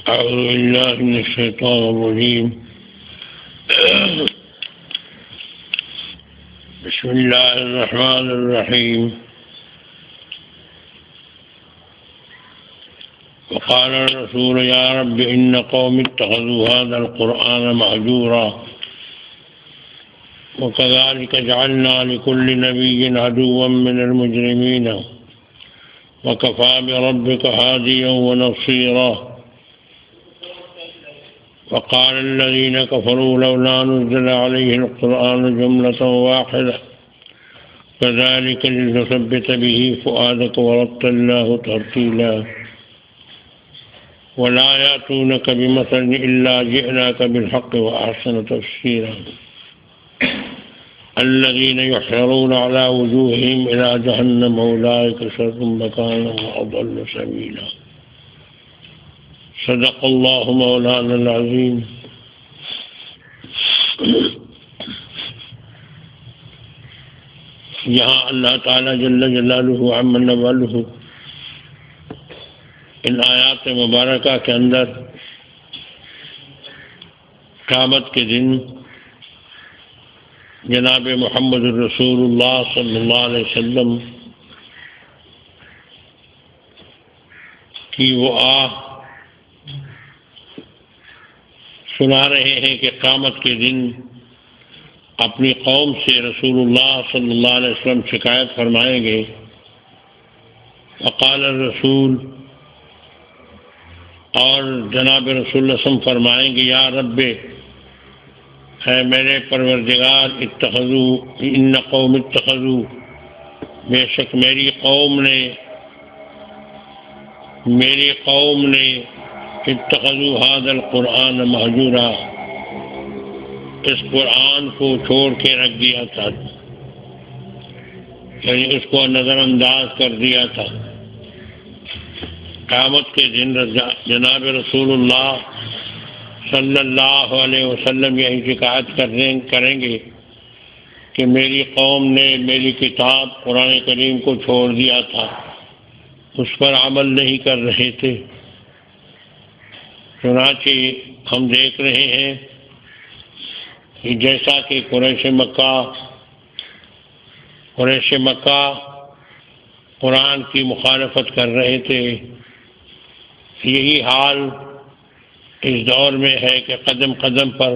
أعوذ بالله من الشيطان الرجيم. بسم الله الرحمن الرحيم. وقال الرسول يا رب إن قوم اتخذوا هذا القرآن مهجورا وكذلك جعلنا لكل نبي عدوا من المجرمين وكفى بربك هاديا ونصيرا. وقال الذين كفروا لولا نزل عليه القرآن جملة واحدة كذلك لنثبت به فؤادك ورتلناه ترتيلا. ولا يأتونك بمثل إلا جئناك بالحق وأحسن تفسيرا. الذين يحشرون على وجوههم إلى جهنم أولئك شر مكانا وأضل سبيلا. صدق الله مولانا العظيم. یہاں اللہ تعالیٰ جل جلالہ عم نوالہ ان آیات مبارکہ کے اندر قیامت کے دن جناب محمد الرسول اللہ صلی اللہ علیہ وسلم کی وہ آہ سنا رہے ہیں کہ قیامت کے دن اپنی قوم سے رسول اللہ صلی اللہ علیہ وسلم شکایت فرمائیں گے. وقال الرسول، اور جناب رسول اللہ صلی اللہ علیہ وسلم فرمائیں گے یا رب، اے میرے پروردگار، اتخذو ان قوم اتخذو، بے شک میری قوم نے اتخذوا هذا القرآن مہجورا، اس قرآن کو چھوڑ کے رکھ دیا تھا، یعنی اس کو نظر انداز کر دیا تھا. قیامت کے دن جناب رسول اللہ صلی اللہ علیہ وسلم یہی شکایت کریں گے کہ میری قوم نے میری کتاب قرآن کریم کو چھوڑ دیا تھا، اس پر عمل نہیں کر رہے تھے. چنانچہ ہم دیکھ رہے ہیں کہ جیسا کہ قریش مکہ قرآن کی مخالفت کر رہے تھے، یہی حال اس دور میں ہے کہ قدم قدم پر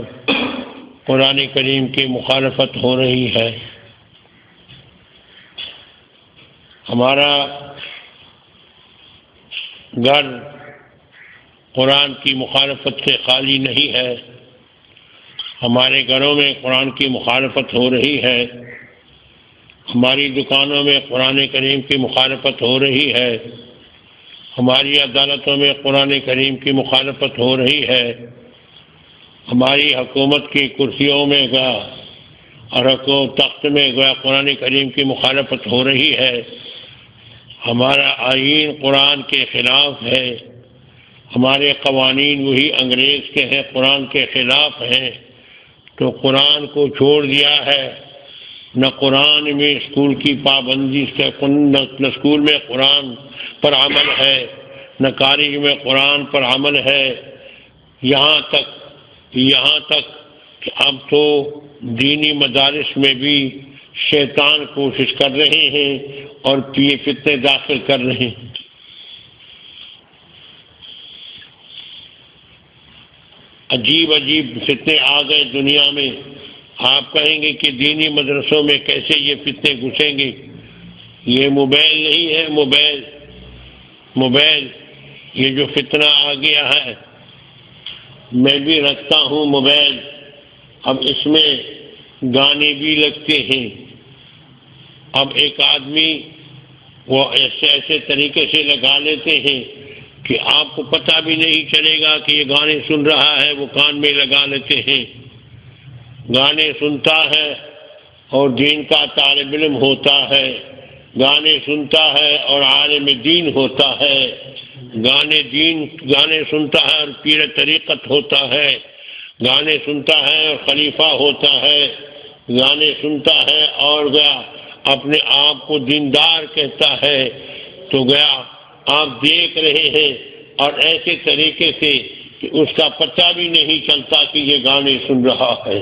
قرآن کریم کی مخالفت ہو رہی ہے. ہمارا گھر قرآن کی مخالفت سے خالی نہیں ہے، ہمارے گھروں میں قرآن کی مخالفت ہو رہی ہے، ہماری دکانوں میں قرآن کریم کی مخالفت ہو رہی ہے، ہماری عدالتوں میں قرآن کریم کی مخالفت ہو رہی ہے، ہماری حکومت کی کرسیوں میں گیا اور تخت میں گیا قرآن کریم کی مخالفت ہو رہی ہے. ہمارا آئین قرآن کے خلاف ہے، ہمارے قوانین وہی انگریز کے ہیں، قرآن کے خلاف ہیں. تو قرآن کو چھوڑ دیا ہے. نہ قرآن میں اسکول کی پابندی سے، نہ اسکول میں قرآن پر عمل ہے، نہ کالج میں قرآن پر عمل ہے. یہاں تک کہ اب تو دینی مدارس میں بھی شیطان کوشش کر رہے ہیں اور یہ فتنے داخل کر رہے ہیں. عجیب فتنے آ گئے دنیا میں. آپ کہیں گے کہ دینی مدرسوں میں کیسے یہ فتنے گھسیں گے؟ یہ موبائل نہیں ہے، موبائل یہ جو فتنہ آ گیا ہے. میں بھی رکھتا ہوں موبائل. اب اس میں گانے بھی لگتے ہیں. اب ایک آدمی وہ ایسے طریقے سے لگا لیتے ہیں کہ آپ کو پتہ بھی نہیں چلے گا کہ یہ گانے سن رہا ہے، وہ کان میں لگا لیتے ہیں. گانے سنتا ہے اور دین کا طالب علم ہوتا ہے، گانے سنتا ہے اور عالم دین ہوتا ہے، گانے سنتا ہے اور پیر طریقت ہوتا ہے، گانے سنتا ہے اور خلیفہ ہوتا ہے، گانے سنتا ہے اور گیا اپنے آپ کو دیندار کہتا ہے. تو گیا آپ دیکھ رہے ہیں اور ایسے طریقے سے کہ اس کا پتہ بھی نہیں چلتا کہ یہ گانے سن رہا ہے۔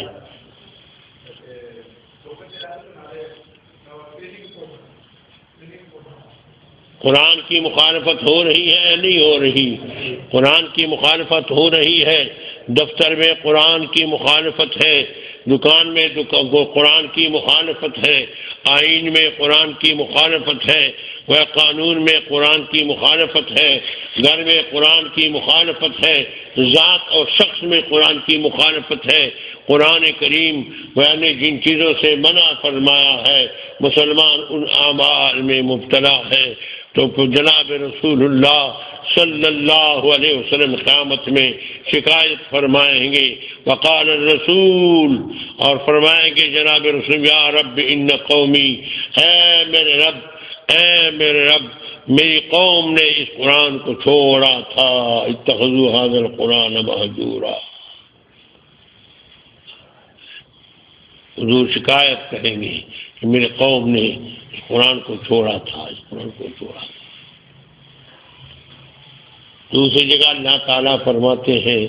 قرآن کی مخالفت ہو رہی ہے یا نہیں ہو رہی؟ قرآن کی مخالفت ہو رہی ہے۔ دفتر میں قرآن کی مخالفت ہے، دکان میں قرآن کی مخالفت ہے، آئین میں قرآن کی مخالفت ہے، وہ قانون میں قرآن کی مخالفت ہے، گھر میں قرآن کی مخالفت ہے، ذات اور شخص میں قرآن کی مخالفت ہے۔ قرآن کریم نے جن چیزوں سے منع فرمایا ہے مسلمان ان اعمال میں مبتلا ہے، تو جناب رسول اللہ صلی اللہ علیہ وسلم قیامت میں شکایت فرمائیں گے، وقال الرسول، اور فرمائیں گے جناب رسول یا رب ان قومی، اے میرے رب میری قوم نے اس قرآن کو چھوڑا تھا، اتخذوا هذا القرآن مہجورا۔ حضور شکایت کریں گے کہ میرے قوم نے اس قرآن کو چھوڑا تھا، اس قرآن کو چھوڑا تھا۔ دوسری جگہ اللہ تعالیٰ فرماتے ہیں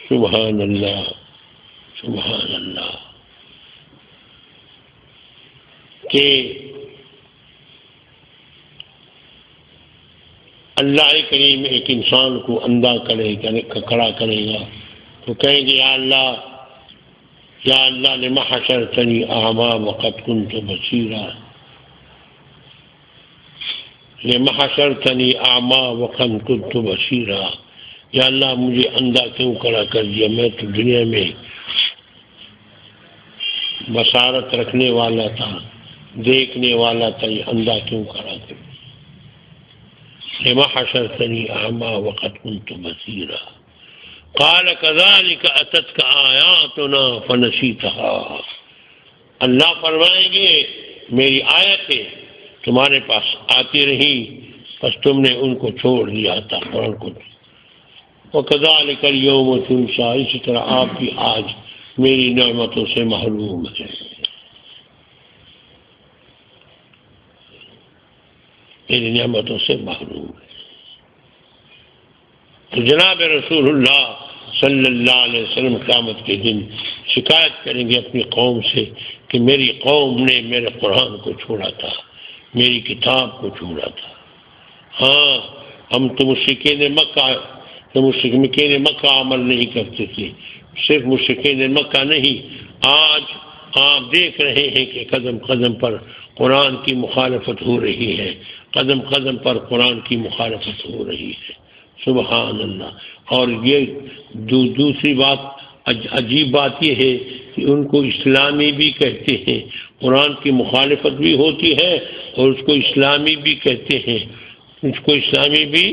سبحان اللہ سبحان اللہ، کہ اللہ کریم ایک انسان کو اندھا کھڑا کرے گا تو کہیں گے یا اللہ لما حشرتنی اعمی وقد كنت بصیرا، لما حشرتنی اعمی وقد كنت بصیرا، یا اللہ مجھے اندھا کیوں کھڑا کر دیا، میں تو دنیا میں بصارت رکھنے والا تھا، دیکھنے والا تھا، یہ اندھا کیوں کھڑا کر دیا۔ لما حشرتنی اعمی وقد كنت بصیرا، قال كذلك اتتك آیاتنا فنسیتها، اللہ فرمائیں گے میری آیتیں تمہارے پاس آتی رہی بس تم نے ان کو چھوڑ دیا تھا، قرآن کو۔ وَكَذَلِكَ الْيَوْمَ تُنسَىٰ، اسی طرح آپ بھی آج میری نعمتوں سے محروم ہیں، میری نعمتوں سے محروم ہے۔ تو جناب رسول اللہ صلی اللہ علیہ وسلم قیامت کے دن شکایت کریں گے اپنی قوم سے کہ میری قوم نے میرے قرآن کو چھوڑا تھا، میری کتاب کو چھوڑا تھا۔ ہاں ہم تو مشرکین مکہ عمل نہیں کرتے تھے، صرف مشرکین مکہ نہیں، آج آپ دیکھ رہے ہیں کہ قدم قدم پر قرآن کی مخالفت ہو رہی ہے، قدم قدم پر قرآن کی مخالفت ہو رہی ہے، سبحان اللہ۔ اور یہ دوسری بات عجیب بات یہ ہے کہ ان کو اسلامی بھی کہتے ہیں، قرآن کی مخالفت بھی ہوتی ہے اور اس کو اسلامی بھی کہتے ہیں، اس کو اسلامی بھی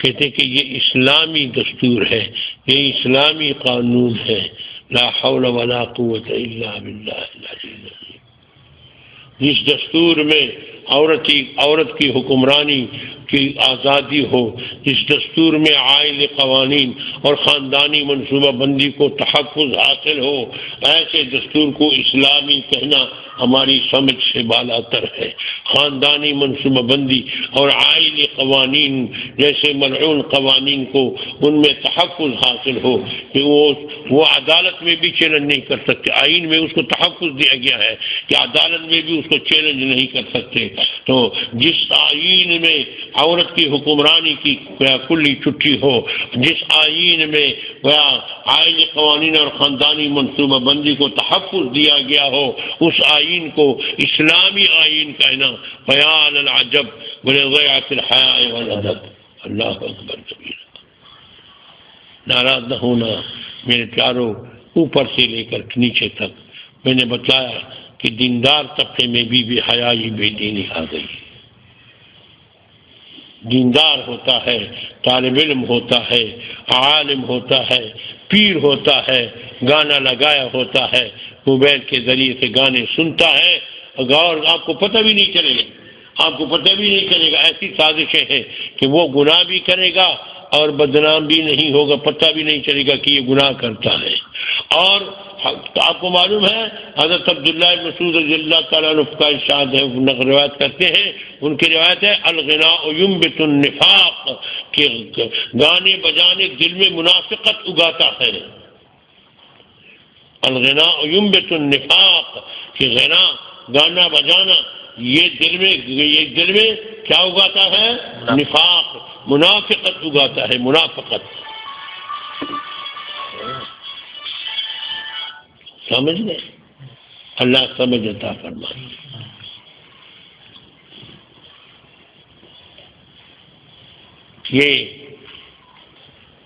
کہتے ہیں کہ یہ اسلامی دستور ہے، یہ اسلامی قانون ہے، لا حول ولا قوت الا باللہ العلی العظیم۔ جس دستور میں عورت کی حکمرانی کی آزادی ہو، جس دستور میں عائلی قوانین اور خاندانی منصوبہ بندی کو تحفظ حاصل ہو، ایسے دستور کو اسلامی کہنا ہماری سمجھ سے بالا تر ہے۔ خاندانی منصوبہ بندی اور عائلی قوانین جیسے ملعون قوانین کو ان میں تحفظ حاصل ہو کہ وہ عدالت میں بھی چیلنج نہیں کر سکتے، آئین میں اس کو تحفظ دیا گیا ہے کہ عدالت میں بھی اس کو چیلنج نہیں کر سکتے۔ تو جس آئین میں عورت کی حکمرانی کی کلی چھٹی ہو، جس آئین میں عائلی قوانین اور خاندانی منصوبہ بندی کو تحفظ دیا گیا ہو، اس آئین کو اسلامی آئین کہنا خیال العجب ولضیعۃ الحیاء والادب۔ اللہ اکبر کبیرہ۔ ناراض نہ ہونا میرے پیاروں، اوپر سے لے کر نیچے تک میں نے بتایا کہ دیندار طبقے میں بھی بے حیائی بے دینی آ گئی۔ دیندار ہوتا ہے، طالب علم ہوتا ہے، عالم ہوتا ہے، پیر ہوتا ہے، گانا لگایا ہوتا ہے، موبائل کے ذریعے سے گانے سنتا ہے اور آپ کو پتہ بھی نہیں چلے گا، آپ کو پتہ بھی نہیں چلے گا، ایسی سازشیں ہیں کہ وہ گناہ بھی کرے گا اور بدنام بھی نہیں ہوگا، پتہ بھی نہیں چلے گا کہ یہ گناہ کرتا ہے۔ اور آپ کو معلوم ہے حضرت عبداللہ بن مسعود رضی اللہ تعالیٰ عنہ کا ارشاد ہے، روایت کرتے ہیں، ان کی روایت ہے الغناء ينبت النفاق، کہ گانے بجانے دل میں منافقت اگاتا ہے۔ الغناء ينبت النفاق، کہ غنا گانا بجانا یہ دل میں کیا اگاتا ہے؟ نفاق، منافقت اگاتا ہے، منافقت۔ سمجھ گئے؟ اللہ سمجھ عطا فرمائے۔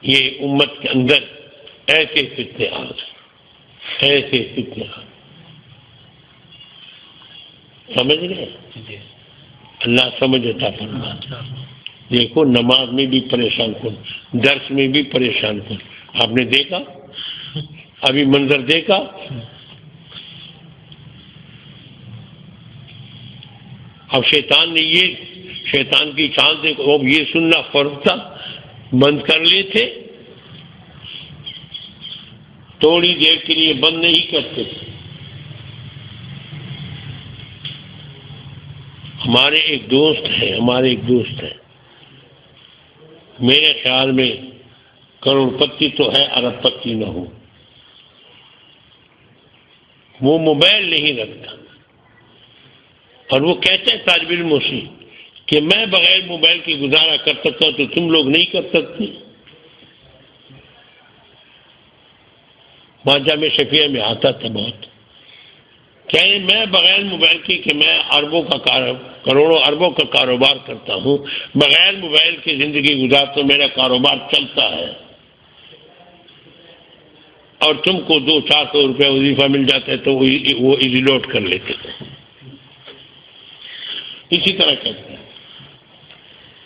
یہ امت کے اندر ایسے فتنے آ گئے، ایسے فتنے آ گئے، سمجھ گئے؟ اللہ سمجھ عطا فرمائے۔ دیکھو نماز میں بھی پریشان کن، درس میں بھی پریشان کن۔ آپ نے دیکھا ابھی منظر دیکھا، اب شیطان نے شیطان کی چال سے اب یہ سننا فرض تھا، بند کر لیے تھے، تھوڑی دیر کے لیے بند نہیں کرتے تھے۔ ہمارے ایک دوست ہیں، میرے خیال میں کروڑ پتی تو ہے، ارب پتی نہ ہو، وہ موبائل نہیں رکھتا، اور وہ کہتے ہیں طالب علموں سے کہ میں بغیر موبائل کے گزارا کر سکتا ہوں تو تم لوگ نہیں کر سکتے۔ وہاں جامع شفیع میں آتا تھا بہت، کہ میں بغیر موبائل کے کہ میں کروڑوں اربوں کا کاروبار کرتا ہوں، بغیر موبائل کی زندگی گزارتا ہوں، میرا کاروبار چلتا ہے، اور تم کو 200-400 روپے وظیفہ مل جاتا ہے تو وہ ایزی لوڈ کر لیتے تھے۔ اسی طرح کہتے ہیں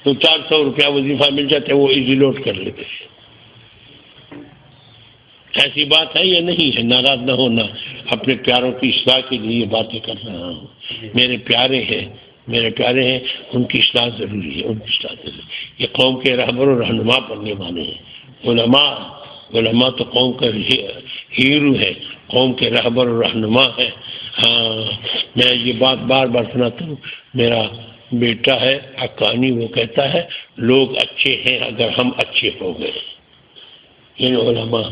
تو 400 روپیہ وظیفہ مل جاتا ہے، وہ ایزی لوڈ کر لیتے ہیں۔ ایسی بات ہے یا نہیں ہے؟ ناراض نہ ہونا، اپنے پیاروں کی اصلاح کے لیے یہ باتیں کر رہا ہوں۔ میرے پیارے ہیں، ان کی اصلاح ضروری ہے، ان کی اصلاح ضروری ہے۔ یہ قوم کے رہبر و رہنما بننے والے ہیں۔ علماء تو قوم کا ہیرو ہے، قوم کے رہبر و رہنما ہے۔ ہاں، میں یہ بات بار بار سناتا ہوں، میرا بیٹا ہے حقانی، وہ کہتا ہے لوگ اچھے ہیں اگر ہم اچھے ہو گئے، یعنی علماء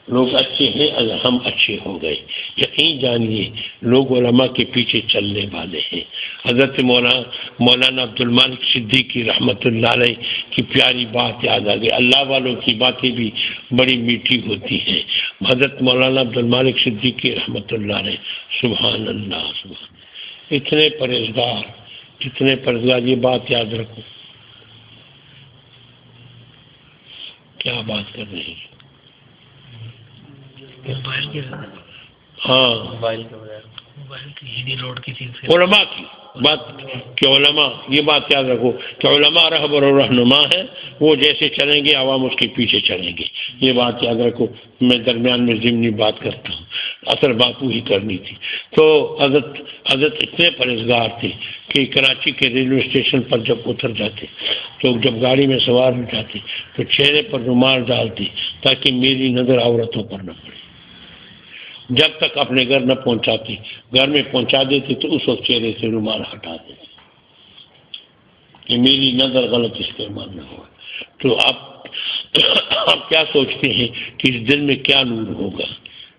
لوگ اچھے ہیں اگر ہم اچھے ہو گئے۔ یقین جانیے لوگ علماء کے پیچھے چلنے والے ہیں۔ حضرت مولانا عبد المالک صدیقی رحمۃ اللہ علیہ کی پیاری بات یاد آ گئی۔ اللہ والوں کی باتیں بھی بڑی میٹھی ہوتی ہیں۔ حضرت مولانا عبد المالک صدیقی رحمۃ اللہ علیہ، سبحان اللہ، اتنے پرہیزگار، یہ بات یاد رکھو۔ کیا بات کر رہے ہیں؟ ہاں، علماء کی بات کہ علماء، یہ بات یاد رکھو کہ علماء رہبر و رہنما ہیں، وہ جیسے چلیں گے عوام اس کے پیچھے چلیں گے۔ یہ بات یاد رکھو۔ میں درمیان میں ضمنی بات کرتا ہوں، اصل بات وہی کرنی تھی۔ تو حضرت اتنے پرہیزگار تھے کہ کراچی کے ریلوے اسٹیشن پر جب اتر جاتے تو جب گاڑی میں سوار ہو جاتے تو چہرے پر رومال ڈالتے تاکہ میری نظر عورتوں پر نہ پڑے۔ جب تک اپنے گھر نہ پہنچاتے، گھر میں پہنچا دیتے تو اس وقت چہرے سے رومال ہٹا دیتے کہ میری نظر غلط استعمال نہ ہو۔ تو آپ کیا سوچتے ہیں کہ اس دل میں کیا نور ہوگا،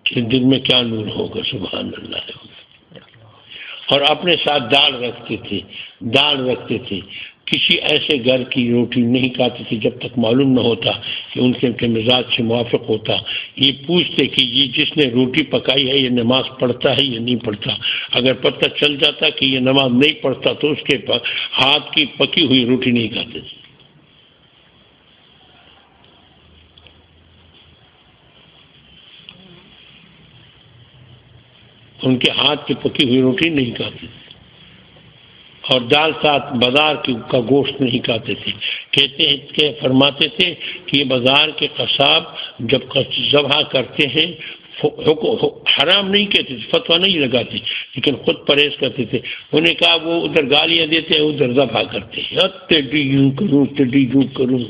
اس دل میں کیا نور ہوگا؟ سبحان اللہ۔ اور اپنے ساتھ دال رکھتے تھے، کسی ایسے گھر کی روٹی نہیں کھاتے تھے جب تک معلوم نہ ہوتا کہ ان کے مزاج سے موافق ہوتا۔ یہ پوچھتے کہ یہ جس نے روٹی پکائی ہے یہ نماز پڑھتا ہے یا نہیں پڑھتا۔ اگر پتہ چل جاتا کہ یہ نماز نہیں پڑھتا تو اس کے ہاتھ کی پکی ہوئی روٹی نہیں کھاتے تھے۔ ان کے ہاتھ کی پکی ہوئی روٹی نہیں کھاتے تھے، اور دال ساتھ بازار کا گوشت نہیں کھاتے تھے۔ کہتے ہیں کہ فرماتے تھے کہ یہ بازار کے قصاب جب ذبح کرتے ہیں حرام نہیں کہتے تھے، فتویٰ نہیں لگاتے، لیکن خود پرہیز کرتے تھے۔ انہوں نے کہا وہ ادھر گالیاں دیتے ہیں، ادھر ذبح کرتے ہیں، تیڈی یوں کروں تیڈی یوں کروں۔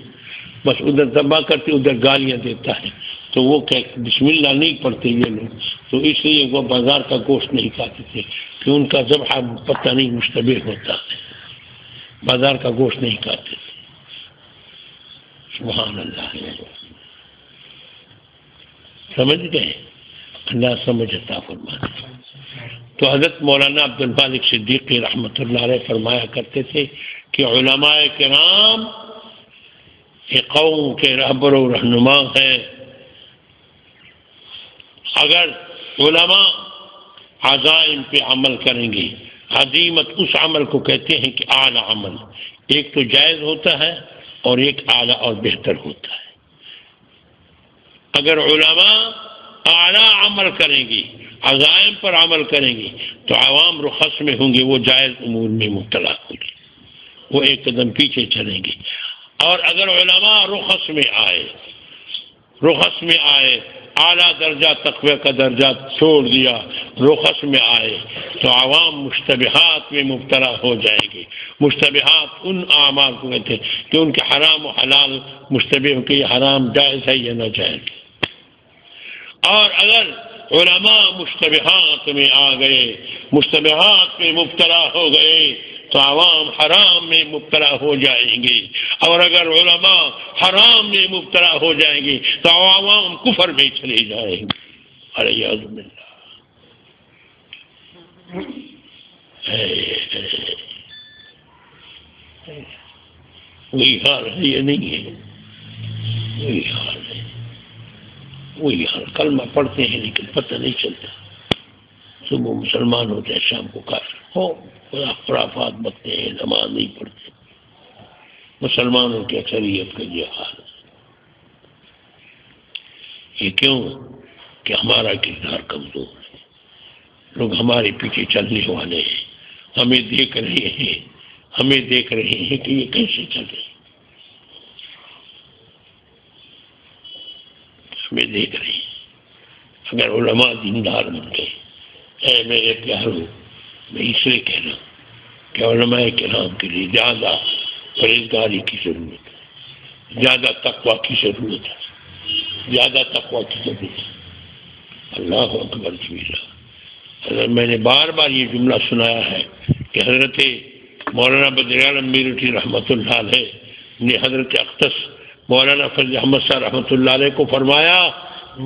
بس ادھر دبا کرتے ادھر گالیاں دیتا ہے، تو وہ کہ بسم اللہ نہیں پڑھتے یہ لوگ، تو اس لیے وہ بازار کا گوشت نہیں کھاتے تھے کہ ان کا ذبح پتہ نہیں مشتبہ ہوتا ہے، بازار کا گوشت نہیں کھاتے تھے۔ سبحان اللہ، سمجھ گئے؟ اللہ سمجھ عطا فرمانے۔ تو حضرت مولانا عبد المالک صدیقی رحمۃ اللہ علیہ فرمایا کرتے تھے کہ علماء کرام یہ قوم کے رہبر و رہنما ہیں۔ اگر علماء عزائم پہ عمل کریں گے، عزیمت اس عمل کو کہتے ہیں کہ اعلیٰ عمل، ایک تو جائز ہوتا ہے اور ایک اعلیٰ اور بہتر ہوتا ہے۔ اگر علماء اعلیٰ عمل کریں گے، عزائم پر عمل کریں گے، تو عوام رخص میں ہوں گے، وہ جائز امور میں مبتلا ہوں گے، وہ ایک قدم پیچھے چلیں گے۔ اور اگر علماء رخص میں آئے، اعلیٰ درجہ تقوی کا درجہ چھوڑ دیا، رخص میں آئے، تو عوام مشتبہات میں مبتلا ہو جائیں گے۔ مشتبہات ان اعمال کو کہتے ہیں کہ ان کے حرام و حلال مشتبہ ہو کہ یہ حرام جائز ہے یا ناجائز۔ اور اگر علماء مشتبہات میں آ گئے، مشتبہات میں مبتلا ہو گئے، تو عوام حرام میں مبتلا ہو جائیں گے۔ اور اگر علماء حرام میں مبتلا ہو جائیں گے تو عوام کفر میں چلے جائیں گے۔ الیاذ باللہ۔ وہی حال ہے، یہ نہیں ہے، وہی حال ہے، وہی حال۔ کلمہ پڑھتے ہیں لیکن پتہ نہیں چلتا، صبح مسلمان ہوتے ہیں شام کو کافر ہو، خرافات بکتے ہیں، نماز نہیں پڑھتے۔ مسلمانوں کی اکثریت کا یہ حال ہے۔ یہ کیوں؟ کہ ہمارا کردار کمزور ہے، لوگ ہمارے پیچھے چلنے والے ہیں، ہمیں دیکھ رہے ہیں کہ یہ کیسے چل رہے ہیں، ہمیں دیکھ رہے ہیں۔ اگر علماء دیندار بن گئے، اے میرے پیارو، میں اس لیے کہہ رہا ہوں کہ علماء کرام کے لیے زیادہ پرہیزگاری کی ضرورت ہے، زیادہ تقویٰ کی ضرورت ہے، زیادہ تقویٰ کی ضرورت ہے۔ اللہ اکبر کبیرہ۔ حضرت میں نے بار بار یہ جملہ سنایا ہے کہ حضرت مولانا بدر عالم میرٹھی رحمۃ اللہ علیہ نے حضرت اختص مولانا فضل احمد صاحب رحمۃ اللہ علیہ کو فرمایا،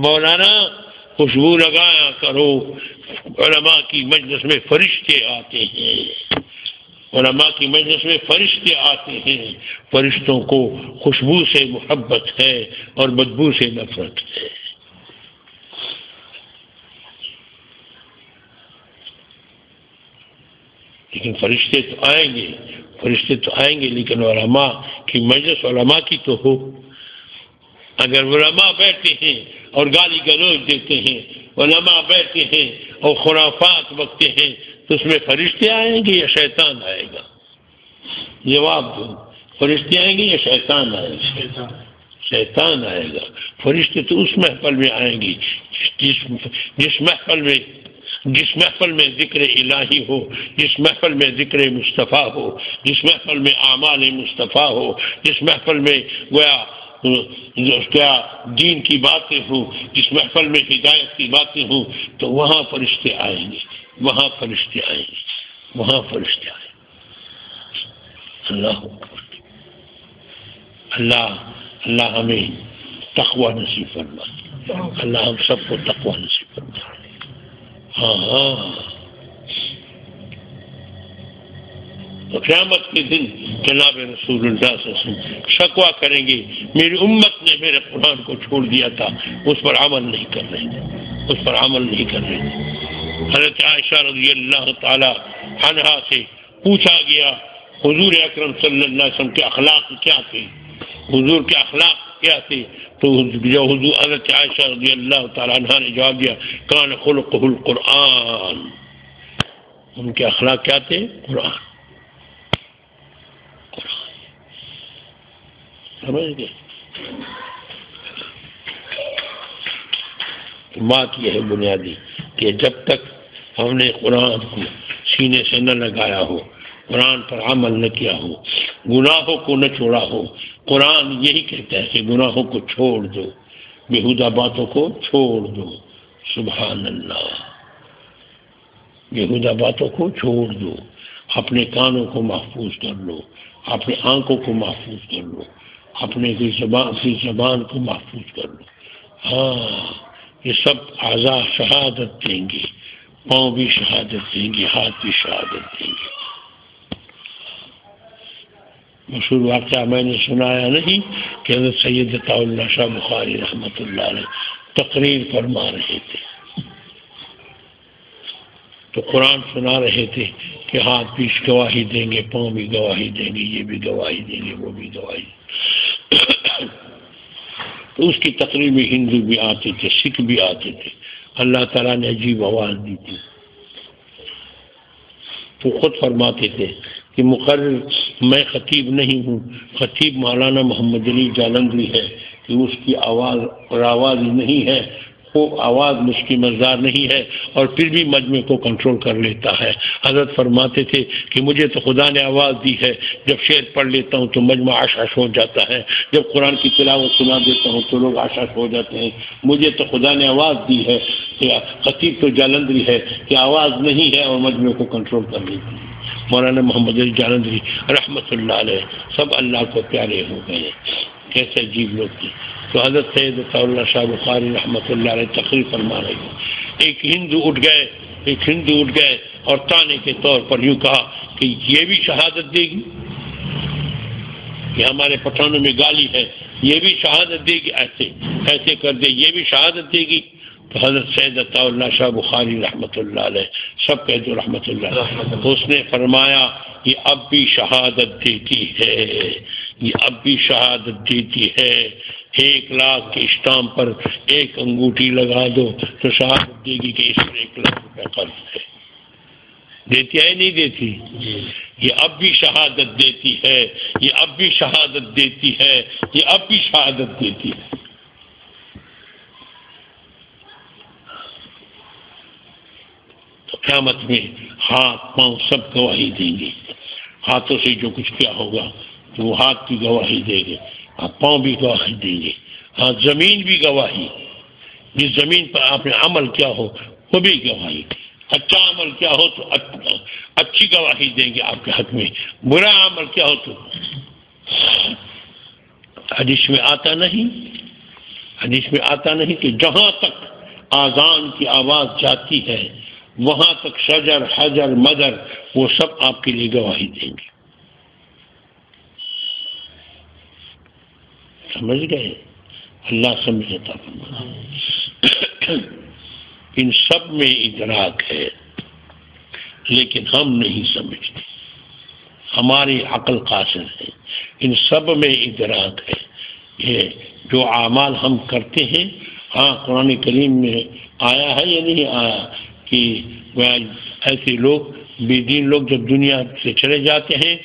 مولانا خوشبو لگایا کرو، علماء کی مجلس میں فرشتے آتے ہیں، علماء کی مجلس میں فرشتے آتے ہیں، فرشتوں کو خوشبو سے محبت ہے اور بدبو سے نفرت ہے۔ لیکن فرشتے تو آئیں گے لیکن علماء کی مجلس علماء کی تو ہو۔ اگر علماء بیٹھتے ہیں اور گالی گلوچ دیتے ہیں، علماء بیٹھتے ہیں اور خرافات بکتے ہیں، تو اس میں فرشتے آئیں گے یا شیطان آئے گا؟ جواب دو، فرشتے آئیں گے یا شیطان آئے گا؟ شیطان آئے گا۔ فرشتے تو اس محفل میں آئیں گے جس محفل میں ذکر الہی ہو، جس محفل میں ذکر مصطفیٰ ہو، جس محفل میں اعمال مصطفیٰ ہو، جس محفل میں کیا دین کی باتیں ہوں، جس محفل میں ہدایت کی باتیں ہوں، تو وہاں فرشتے آئیں گے، وہاں فرشتے آئیں گے، وہاں فرشتے آئیں گے۔ اللہ اللہ ہمیں تقوی نصیب فرمائے، اللہ ہم سب کو تقوی نصیب فرمائے۔ ہاں تو قیامت کے دن جناب رسول اللہ صلی اللہ علیہ وسلم شکوہ کریں گے، میری امت نے میرے قرآن کو چھوڑ دیا تھا، اس پر عمل نہیں کر رہے تھے، اس پر عمل نہیں کر رہے تھے۔ حضرت عائشہ رضی اللہ تعالی عنہا سے پوچھا گیا حضور اکرم صلی اللہ علیہ وسلم کے اخلاق کیا تھے، حضور کے اخلاق کیا تھے، تو جو حضور حضرت عائشہ رضی اللہ تعالیٰ عنہ نے جواب دیا، کان خلقہ القرآن، ان کے اخلاق کیا تھے؟ قرآن۔ سمجھ گئے؟ بات یہ ہے بنیادی کہ جب تک ہم نے قرآن کو سینے سے نہ لگایا ہو، قرآن پر عمل نہ کیا ہو، گناہوں کو نہ چھوڑا ہو۔ قرآن یہی کہتا ہے کہ گناہوں کو چھوڑ دو، بیہودہ باتوں کو چھوڑ دو۔ سبحان اللہ، بیہودہ باتوں کو چھوڑ دو، اپنے کانوں کو محفوظ کر لو، اپنے آنکھوں کو محفوظ کر لو، اپنے زبان کو محفوظ کر لو۔ ہاں، یہ سب اعضاء شہادت دیں گے، پاؤں بھی شہادت دیں گے، ہاتھ بھی شہادت دیں گے۔ مشہور واقعہ میں نے سنایا نہیں کہ حضرت سید عطاء اللہ شاہ بخاری رحمۃ اللہ علیہ تقریر فرما رہے تھے تو قرآن سنا رہے تھے کہ ہاتھ بھی گواہی دیں گے، پاؤں بھی گواہی دیں گے، یہ بھی گواہی دیں گے، وہ بھی گواہی تو اس کی تقریر میں ہندو بھی آتے تھے، سکھ بھی آتے تھے۔ اللہ تعالیٰ نے عجیب آواز دی تھی تو خود فرماتے تھے کہ مقرر میں خطیب نہیں ہوں، خطیب مولانا محمد علی جالندھری ہے، کہ اس کی آواز اور آواز ہی نہیں ہے، وہ آواز مجھ کی مزدار نہیں ہے، اور پھر بھی مجمع کو کنٹرول کر لیتا ہے۔ حضرت فرماتے تھے کہ مجھے تو خدا نے آواز دی ہے، جب شعر پڑھ لیتا ہوں تو مجمع عش عش ہو جاتا ہے، جب قرآن کی تلاوت سنا دیتا ہوں تو لوگ عش عش ہو جاتے ہیں۔ مجھے تو خدا نے آواز دی ہے کہ خطیب تو جالندھری ہے کہ آواز نہیں ہے اور مجمع کو کنٹرول کر لیتی ہے۔ مولانا محمد علی جالندھری رحمۃ اللہ علیہ سب اللہ کو پیارے ہو گئے، کیسے عجیب لوگ تھے۔ تو حضرت سید عطاء اللہ شاہ بخاری رحمۃ اللہ علیہ تقریر فرما رہے تھے، ایک ہندو اٹھ گئے اور تانے کے طور پر یوں کہا کہ یہ بھی شہادت دے گی، کہ ہمارے پٹھانوں میں گالی ہے، یہ بھی شہادت دے گی، ایسے کر دے، یہ بھی شہادت دے گی۔ تو حضرت سید عطاء اللہ شاہ بخاری رحمۃ اللہ علیہ سب کہہ دو رحمۃ اللہ، اس نے فرمایا یہ اب بھی شہادت دیتی ہے، یہ اب بھی شہادت دیتی ہے۔ 1,00,000 کے اسٹامپ پر ایک انگوٹھی لگا دو تو شہادت دے گی کہ اس پر 1,00,000 روپے قرض ہے۔ دیتی ہے نہیں دیتی؟ یہ اب بھی شہادت دیتی ہے، یہ اب بھی شہادت دیتی ہے، یہ اب بھی شہادت دیتی ہے۔ تو قیامت میں ہاتھ پاؤں سب گواہی دیں گے، ہاتھوں سے جو کچھ کیا ہوگا تو وہ ہاتھ کی گواہی دے گے، پاؤں بھی گواہی دیں گے، ہاں زمین بھی گواہی، جس زمین پر آپ نے عمل کیا ہو وہ بھی گواہی، اچھا عمل کیا ہو تو اچھی گواہی دیں گے آپ کے حق میں، برا عمل کیا ہو تو حدیث میں آتا نہیں کہ جہاں تک آذان کی آواز جاتی ہے وہاں تک شجر حجر مدر وہ سب آپ کے لیے گواہی دیں گے۔ سمجھ گئے؟ اللہ سمجھتا فرمایا۔ ان سب میں ادراک ہے لیکن ہم نہیں سمجھتے، ہماری عقل قاصر ہے۔ ان سب میں ادراک ہے، یہ جو اعمال ہم کرتے ہیں، ہاں قرآن کریم میں آیا ہے یا نہیں آیا کہ ایسے لوگ بے دین لوگ جب دنیا سے چلے جاتے ہیں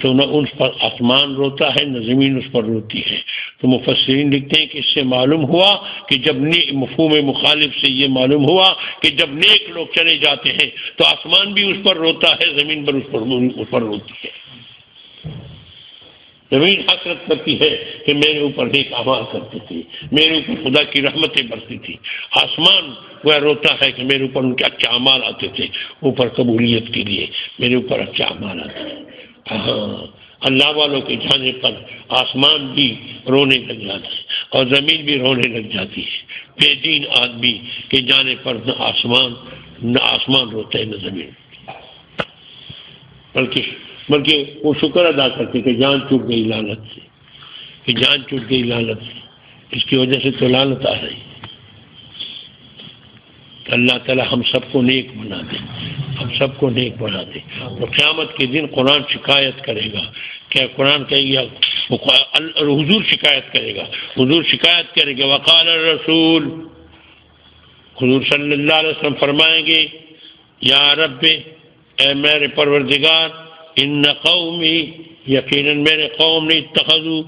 تو نہ ان پر آسمان روتا ہے نہ زمین اس پر روتی ہے۔ تو مفسرین لکھتے ہیں کہ اس سے معلوم ہوا کہ جب مفہوم مخالف سے یہ معلوم ہوا کہ جب نیک لوگ چلے جاتے ہیں تو آسمان بھی اس پر روتا ہے، زمین پر اس پر روتی ہے۔ زمین حسرت کرتی ہے کہ میرے اوپر نیک اعمال کرتے تھے، میرے اوپر خدا کی رحمتیں برستی تھی۔ آسمان وہ روتا ہے کہ میرے اوپر ان کے اچھے اعمال آتے تھے، اوپر قبولیت کے لیے میرے اوپر اچھے اعمال آتے ہیں۔ ہاں، اللہ والوں کے جانے پر آسمان بھی رونے لگ جاتا ہے اور زمین بھی رونے لگ جاتی ہے۔ بے دین آدمی کے جانے پر نہ آسمان روتا ہے نہ زمین، بلکہ وہ شکر ادا کرتے کہ جان چھوٹ گئی لعنت سے، کہ جان چھوٹ گئی لعنت سے، اس کی وجہ سے تو لعنت آ رہی ہے۔ اللہ تعالی ہم سب کو نیک بنا دے، ہم سب کو نیک بنا دے۔ تو قیامت کے دن قرآن شکایت کرے گا، کیا قرآن کہے گا، حضور شکایت کرے گا، حضور شکایت کرے گا۔ وقال الرسول، حضور صلی اللہ علیہ وسلم فرمائیں گے یا رب، اے میرے پروردگار، ان قومی، یقیناً میرے قوم نے اتخذوا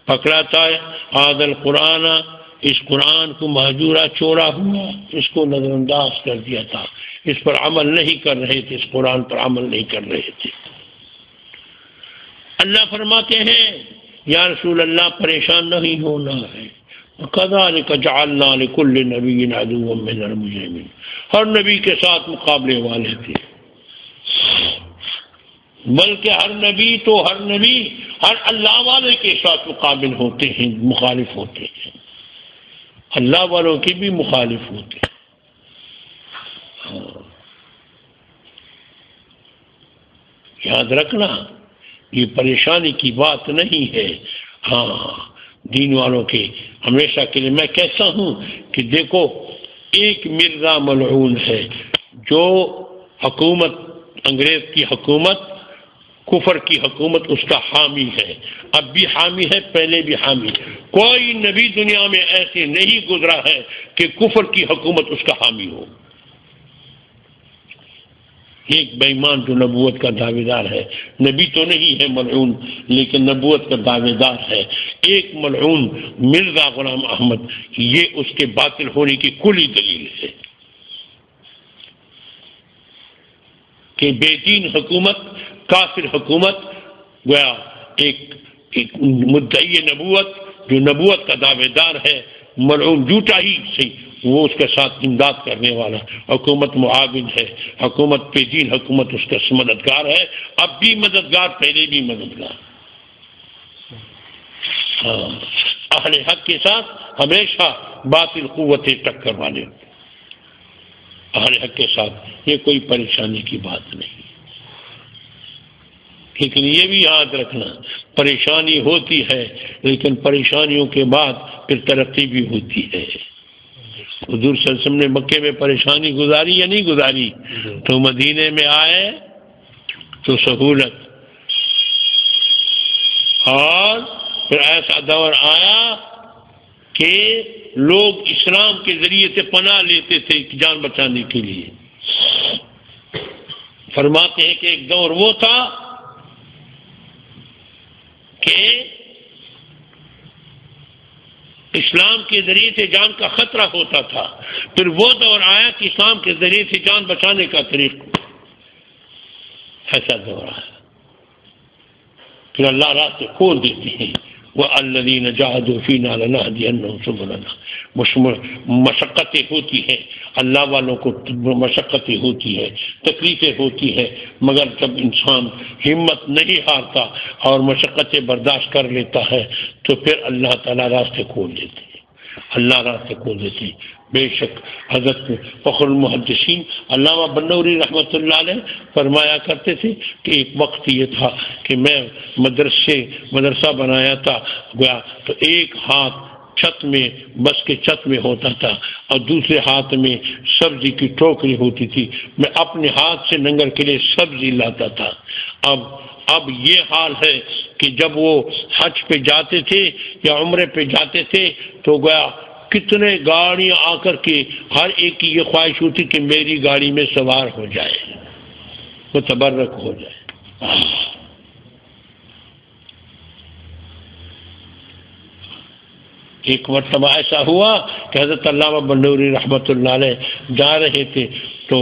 پکڑا تھا هذا القرآن، اس قرآن کو مہجورا چھوڑا ہوا، اس کو نظر انداز کر دیا تھا، اس پر عمل نہیں کر رہے تھے، اس قرآن پر عمل نہیں کر رہے تھے۔ اللہ فرماتے ہیں یا رسول اللہ پریشان نہیں ہونا ہے، کذالک جعلنا لکل نبی عدوا من المجرمین، ہر نبی کے ساتھ مقابلے والے تھے، بلکہ ہر نبی ہر اللہ والے کے ساتھ مقابل ہوتے ہیں، مخالف ہوتے ہیں، اللہ والوں کی بھی مخالف ہوتے ہیں۔ یاد رکھنا یہ پریشانی کی بات نہیں ہے۔ ہاں دین والوں کے ہمیشہ کے لیے میں کہتا ہوں کہ دیکھو ایک مرزا ملعون ہے جو حکومت، انگریز کی حکومت، کفر کی حکومت اس کا حامی ہے، اب بھی حامی ہے، پہلے بھی حامی ہے۔ کوئی نبی دنیا میں ایسے نہیں گزرا ہے کہ کفر کی حکومت اس کا حامی ہو۔ ایک بے ایمان جو نبوت کا دعوے دار ہے، نبی تو نہیں ہے ملعون لیکن نبوت کا دعوے دار ہے، ایک ملعون مرزا غلام احمد، یہ اس کے باطل ہونے کی کلی دلیل ہے کہ بے دین حکومت، کافر حکومت، گویا ایک مدعی نبوت جو نبوت کا دعوے دار ہے، ملعون جھوٹا ہی صحیح، وہ اس کے ساتھ امداد کرنے والا، حکومت معاون ہے، حکومت پہ دین حکومت اس کا مددگار ہے، اب بھی مددگار، پہلے بھی مددگار۔ ہاں اہل حق کے ساتھ ہمیشہ باطل قوتیں ٹکر والے، اہل حق کے ساتھ یہ کوئی پریشانی کی بات نہیں۔ لیکن یہ بھی یاد رکھنا پریشانی ہوتی ہے لیکن پریشانیوں کے بعد پھر ترقی بھی ہوتی ہے۔ حضور صلی اللہ علیہ وسلم نے مکے میں پریشانی گزاری یا نہیں گزاری؟ تو مدینے میں آئے تو سہولت، اور پھر ایسا دور آیا کہ لوگ اسلام کے ذریعے سے پناہ لیتے تھے جان بچانے کے لیے۔ فرماتے ہیں کہ ایک دور وہ تھا کہ اسلام کے ذریعے سے جان کا خطرہ ہوتا تھا، پھر وہ دور آیا کہ اسلام کے ذریعے سے جان بچانے کا طریقہ، ایسا دور آیا، پھر اللہ راستے کھول دیتے ہیں، وَالَّذِينَ جَاهَدُوا فِينَا لَنَهْدِيَنَّهُمْ سُبُلَنَا۔ مشقتیں ہوتی ہیں، اللہ والوں کو مشقتیں ہوتی ہے، تکلیفیں ہوتی ہے، مگر جب انسان ہمت نہیں ہارتا اور مشقتیں برداشت کر لیتا ہے تو پھر اللہ تعالیٰ راستے کھول دیتے ہیں، اللہ راستے کھول دیتے ہیں۔ بے شک حضرت فخر المحدثین علامہ بنوری رحمۃ اللہ علیہ فرمایا کرتے تھے کہ ایک وقت یہ تھا کہ میں مدرسہ بنایا تھا گیا تو ایک ہاتھ چھت میں، بس کے چھت میں ہوتا تھا اور دوسرے ہاتھ میں سبزی کی ٹوکری ہوتی تھی، میں اپنے ہاتھ سے ننگر کے لیے سبزی لاتا تھا۔ اب یہ حال ہے کہ جب وہ حج پہ جاتے تھے یا عمرے پہ جاتے تھے تو گیا کتنے گاڑیاں آ کر کے ہر ایک کی یہ خواہش ہوتی کہ میری گاڑی میں سوار ہو جائے، متبرک ہو جائے۔ ایک مرتبہ ایسا ہوا کہ حضرت علامہ بنوری رحمۃ اللہ علیہ جا رہے تھے تو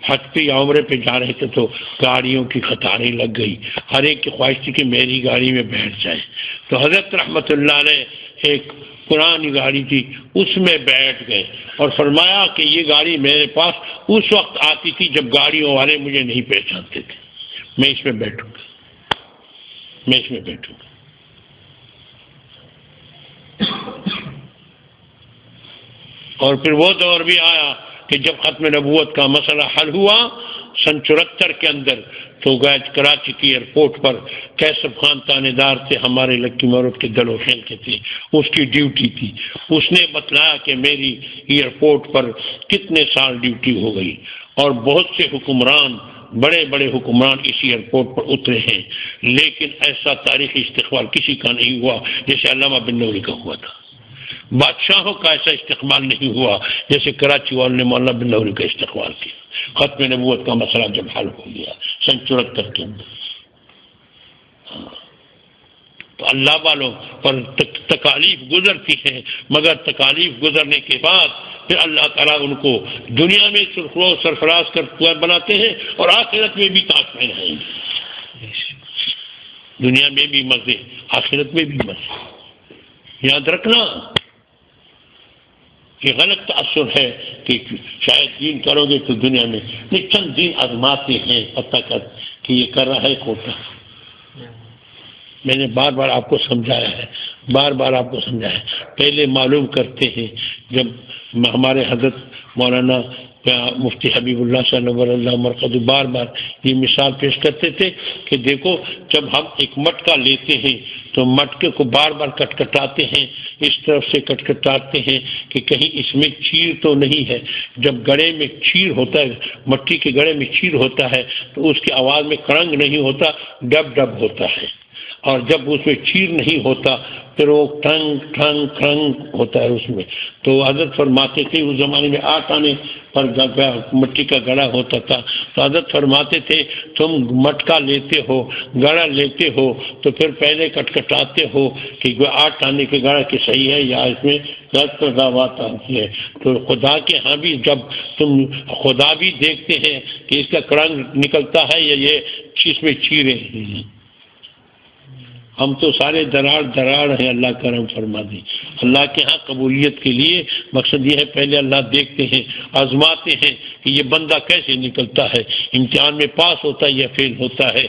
حج پہ یا عمرے پہ جا رہے تھے تو گاڑیوں کی قطاریں لگ گئی، ہر ایک کی خواہش تھی کہ میری گاڑی میں بیٹھ جائے، تو حضرت رحمۃ اللہ علیہ ایک پرانی گاڑی تھی اس میں بیٹھ گئے اور فرمایا کہ یہ گاڑی میرے پاس اس وقت آتی تھی جب گاڑیوں والے مجھے نہیں پہچانتے تھے، میں اس میں بیٹھوں گا، میں اس میں بیٹھوں گا۔ اور پھر وہ دور بھی آیا کہ جب ختم نبوت کا مسئلہ حل ہوا سن 74 کے اندر تو گئے کراچی کی ایئرپورٹ پر کیسب خان تانے دار تھے، ہمارے لکی مورد کے دل و خیل کے تھے، اس کی ڈیوٹی تھی، اس نے بتلایا کہ میری ایئرپورٹ پر کتنے سال ڈیوٹی ہو گئی اور بہت سے حکمران، بڑے بڑے حکمران اسی ایئرپورٹ پر اترے ہیں، لیکن ایسا تاریخی استقبال کسی کا نہیں ہوا جیسے علامہ بنوری کا ہوا تھا، بادشاہوں کا ایسا استقبال نہیں ہوا جیسے کراچی والوں نے مولانا بنوری کا استقبال کیا۔ ختم نبوت کا مسئلہ جب حل ہو گیا سن 74 کے اندر، تو اللہ والوں پر تکالیف گزرتی ہیں، مگر تکالیف گزرنے کے بعد پھر اللہ تعالیٰ ان کو دنیا میں سرخرو سرفراز کر بناتے ہیں اور آخرت میں بھی تاج پہنائیں گے۔ دنیا میں بھی مزے، آخرت میں بھی مزے۔ یاد رکھنا یہ غلط تاثر ہے کہ شاید دین کرو گے تو دنیا میں نہیں، چند دین آزماتے ہیں پتہ کر کہ یہ کر رہا ہے کھوٹا۔ میں نے بار بار آپ کو سمجھایا ہے، بار بار آپ کو سمجھایا ہے، پہلے معلوم کرتے ہیں۔ جب ہمارے حضرت مولانا مفتی حبیب اللہ صلی اللہ مرقد بار بار یہ مثال پیش کرتے تھے کہ دیکھو جب ہم ایک مٹکا لیتے ہیں تو مٹکے کو بار بار کٹکٹاتے ہیں، اس طرف سے کٹکٹاتے ہیں کہ کہیں اس میں چیر تو نہیں ہے۔ جب گڑے میں چیر ہوتا ہے، مٹی کے گڑے میں چیر ہوتا ہے تو اس کی آواز میں کرنگ نہیں ہوتا، ڈب ڈب ہوتا ہے، اور جب اس میں چیر نہیں ہوتا پھر وہ ٹھنگ ٹھنگ ٹھنگ ہوتا ہے اس میں۔ تو حضرت فرماتے تھے اس زمانے میں 8 آنے پر مٹی کا گڑا ہوتا تھا، تو حضرت فرماتے تھے تم مٹکا لیتے ہو، گڑا لیتے ہو تو پھر پہلے کٹکٹاتے ہو کہ 8 آنے کے گڑا کہ صحیح ہے یا اس میں غلط پیداوار آتی ہے۔ تو خدا کے ہاں بھی جب تم خدا بھی دیکھتے ہیں کہ اس کا کرنگ نکلتا ہے یا یہ اس میں چیریں ہیں۔ ہم تو سارے دراڑ ہیں، اللہ کرم فرما دے۔ اللہ کے ہاں قبولیت کے لیے مقصد یہ ہے پہلے اللہ دیکھتے ہیں، آزماتے ہیں کہ یہ بندہ کیسے نکلتا ہے، امتحان میں پاس ہوتا ہے یا فیل ہوتا ہے۔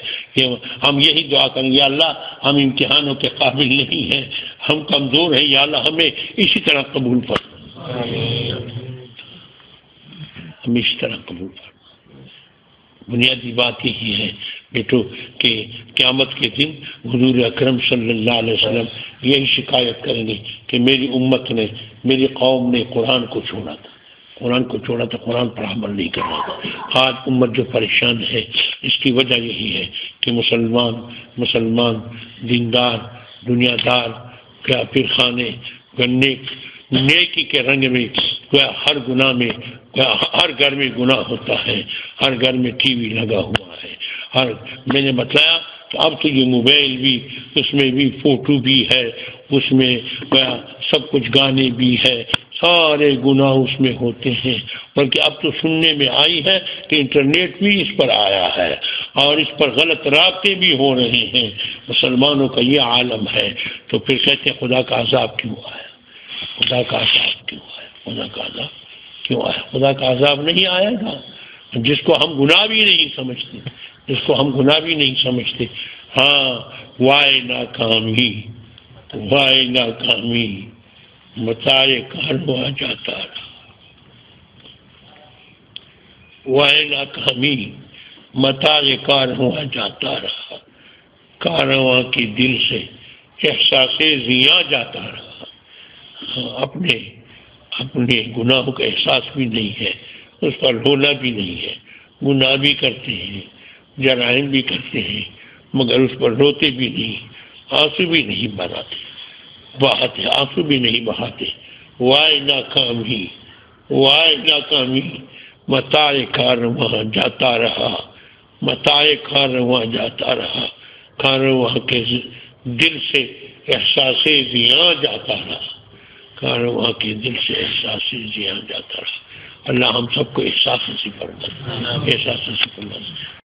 ہم یہی دعا کریں یا اللہ ہم امتحانوں کے قابل نہیں ہیں، ہم کمزور ہیں، یا اللہ ہمیں اسی طرح قبول فرما، ہم اسی طرح قبول فرما۔ بنیادی بات یہی ہے بیٹو کہ قیامت کے دن حضور اکرم صلی اللہ علیہ وسلم یہی شکایت کریں گے کہ میری امت نے، میری قوم نے قرآن کو چھوڑا تھا، قرآن کو چھوڑا تھا، قرآن پر عمل نہیں کر رہا تھا۔ آج امت جو پریشان ہے اس کی وجہ یہی ہے کہ مسلمان دیندار دنیا دار کیا پھر خانے گنے نیکی کے رنگ میں ہر گناہ میں، ہر گھر میں گناہ ہوتا ہے، ہر گھر میں ٹی وی لگا ہوا ہے، میں نے بتایا کہ اب تو یہ موبائل بھی، اس میں بھی فوٹو بھی ہے، اس میں سب کچھ گانے بھی ہے، سارے گناہ اس میں ہوتے ہیں۔ بلکہ اب تو سننے میں آئی ہے کہ انٹرنیٹ بھی اس پر آیا ہے اور اس پر غلط رابطے بھی ہو رہے ہیں۔ مسلمانوں کا یہ عالم ہے، تو پھر کہتے ہیں خدا کا عذاب کیوں آیا، خدا کا عذاب کیوں آیا، خدا کا عذاب کیوں آیا؟ خدا کا عذاب نہیں آیا تھا جس کو ہم گناہ بھی نہیں سمجھتے، جس کو ہم گناہ بھی نہیں سمجھتے۔ ہاں وائے ناکامی، وائے ناکامی، متاع کارواں جاتا رہا، وائے ناکامی متاع کارواں جاتا رہا، کارواں کے دل سے احساس زیاں جاتا رہا۔ اپنے گناہوں کا احساس بھی نہیں ہے، اس پر رونا بھی نہیں ہے، گناہ بھی کرتے ہیں، جرائم بھی کرتے ہیں، مگر اس پر روتے بھی نہیں، آنسو بھی نہیں بہاتے، آنسو بھی نہیں بہاتے۔ وائے ناکامی، وائے ناکامی، متاع کارواں جاتا رہا، متاع کارواں جاتا رہا، کارواں کے دل سے احساس زیاں جاتا رہا، کارواں کے دل سے احساس زیاں جاتا رہا۔ اللہ ہم سب کو احساس نصیب فرمائے، احساس نصیب فرمائے۔